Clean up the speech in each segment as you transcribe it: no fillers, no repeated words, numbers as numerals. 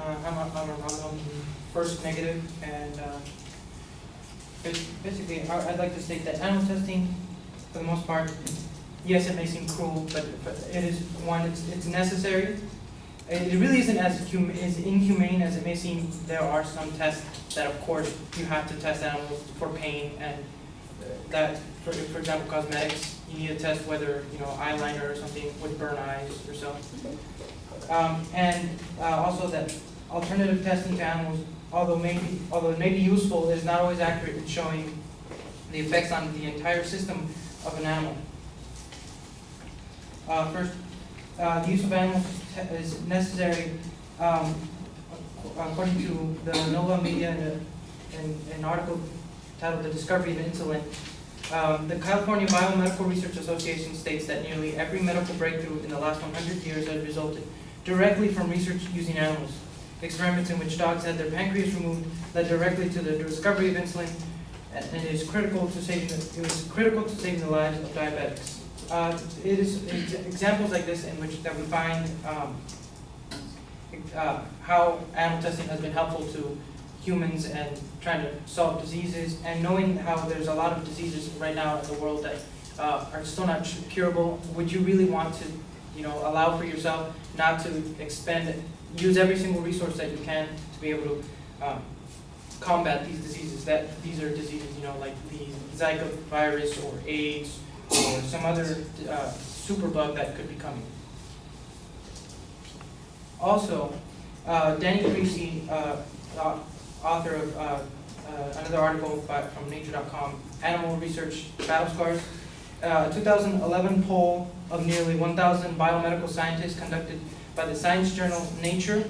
I'm first negative, and basically, I'd like to state that animal testing, for the most part, yes, it may seem cruel, but it is one. It's necessary. It really isn't as inhumane as it may seem. There are some tests that, of course, you have to test animals for pain, and that, for example, cosmetics. You need to test whether eyeliner or something would burn eyes or so. And also that alternative testing to animals, although it may be useful, is not always accurate in showing the effects on the entire system of an animal. First, the use of animals is necessary, according to the Nova Media in an article titled "The Discovery of Insulin." The California Biomedical Research Association states that nearly every medical breakthrough in the last 100 years has resulted directly from research using animals. Experiments in which dogs had their pancreas removed led directly to the discovery of insulin, and it was critical to saving the lives of diabetics. It's examples like this in which that we find how animal testing has been helpful to humans and trying to solve diseases, and knowing how there's a lot of diseases right now in the world that are still not curable. Would you really want to, allow for yourself not to use every single resource that you can to be able to combat these diseases? These are diseases, like the Zika virus or AIDS or some other superbug that could be coming. Also, Danny Creasy, author of another article from Nature.com, Animal Research Battle Scars. A 2011 poll of nearly 1,000 biomedical scientists conducted by the science journal Nature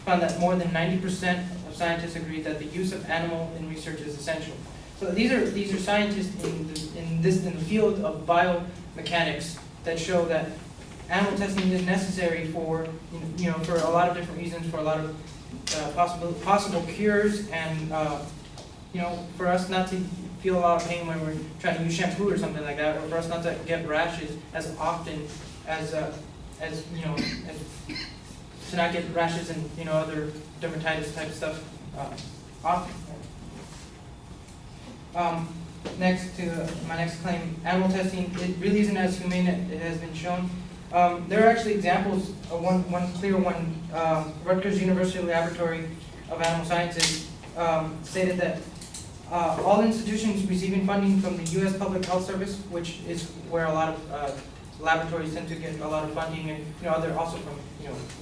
found that more than 90% of scientists agreed that the use of animal in research is essential. So these are scientists in the field of biomechanics that show that animal testing is necessary for for a lot of different reasons, for a lot of possible cures, and for us not to feel a lot of pain when we're trying to use shampoo or something like that, or for us not to get rashes as often as to not get rashes and other dermatitis type stuff often. Next to my next claim, animal testing, it really isn't as humane as it has been shown. There are actually examples, one clear one. Rutgers University Laboratory of Animal Sciences stated that all institutions receiving funding from the U.S. Public Health Service, which is where a lot of laboratories tend to get a lot of funding, and they're also from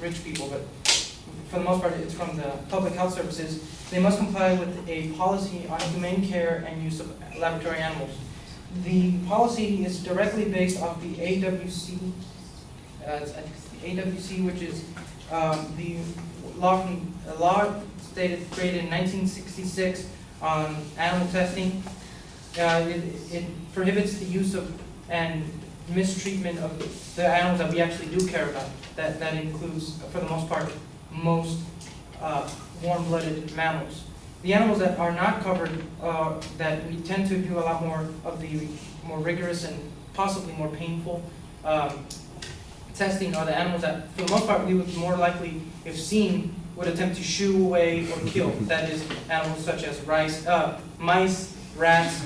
rich people, but for the most part it's from the public health services. They must comply with a policy on humane care and use of laboratory animals. The policy is directly based off the AWC. The AWC, which is the law created in 1966 on animal testing. It prohibits the use of and mistreatment of the animals that we actually do care about. That includes, for the most part, most warm-blooded mammals. The animals that are not covered, that we tend to do a lot more of the more rigorous and possibly more painful testing, are the animals that, for the most part, we would more likely, if seen, would attempt to shoo away or kill. That is, animals such as mice, rats,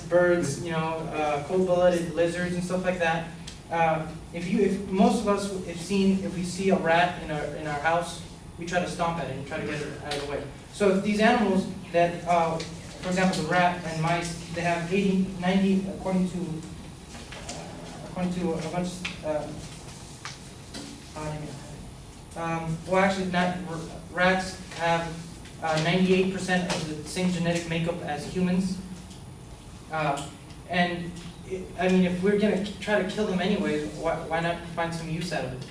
birds, cold-blooded lizards and stuff like that. If most of us, if we see a rat in our house, we try to stomp at it and try to get it out of the way. So if these animals that, for example, the rat and mice, they have 80, 90, according to a bunch, well, actually, rats have 98% of the same genetic makeup as humans. And if we're going to try to kill them anyways, why not find some use out of it?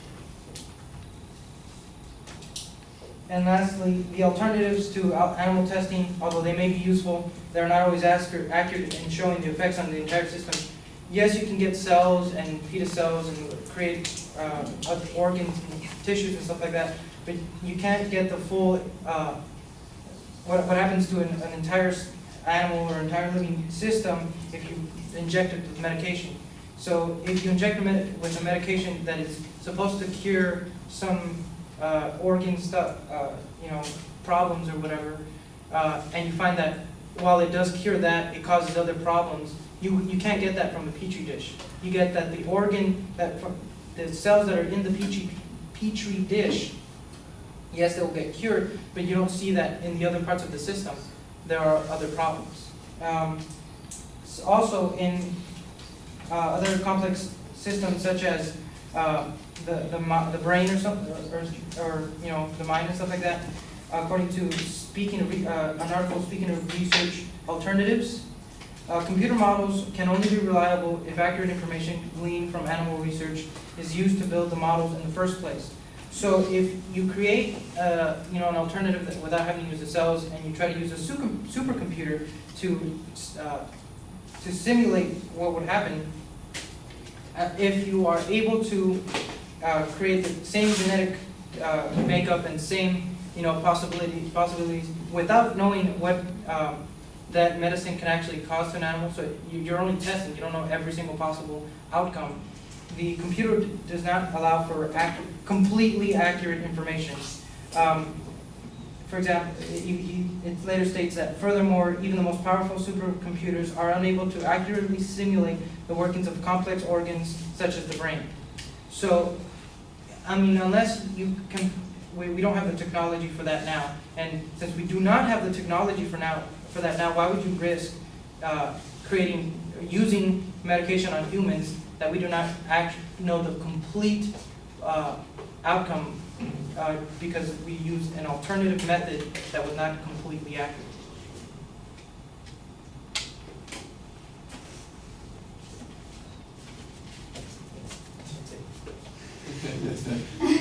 And lastly, the alternatives to animal testing, although they may be useful, they're not always accurate in showing the effects on the entire system. Yes, you can get cells and fetus cells and create other organs and tissues and stuff like that, but you can't get the full, what happens to an entire animal or entire living system if you inject it with medication. So if you inject it with a medication that is supposed to cure some organ stuff, problems or whatever, and you find that while it does cure that, it causes other problems, you can't get that from the Petri dish. You get that the organ, the cells that are in the Petri dish, yes, they will get cured, but you don't see that in the other parts of the system. There are other problems. Also, in other complex systems such as the brain or something, or the mind and stuff like that, according to an article speaking of research alternatives, computer models can only be reliable if accurate information gleaned from animal research is used to build the models in the first place. So if you create an alternative without having to use the cells, and you try to use a supercomputer to simulate what would happen, if you are able to create the same genetic makeup and same possibilities without knowing what that medicine can actually cause to an animal, so you're only testing, you don't know every single possible outcome. The computer does not allow for completely accurate information. For example, it later states that furthermore, even the most powerful supercomputers are unable to accurately simulate the workings of complex organs such as the brain. So, unless you can, we don't have the technology for that now. And since we do not have the technology for that now, why would you risk using medication on humans that we do not actually know the complete outcome because we used an alternative method that was not completely accurate? That's it.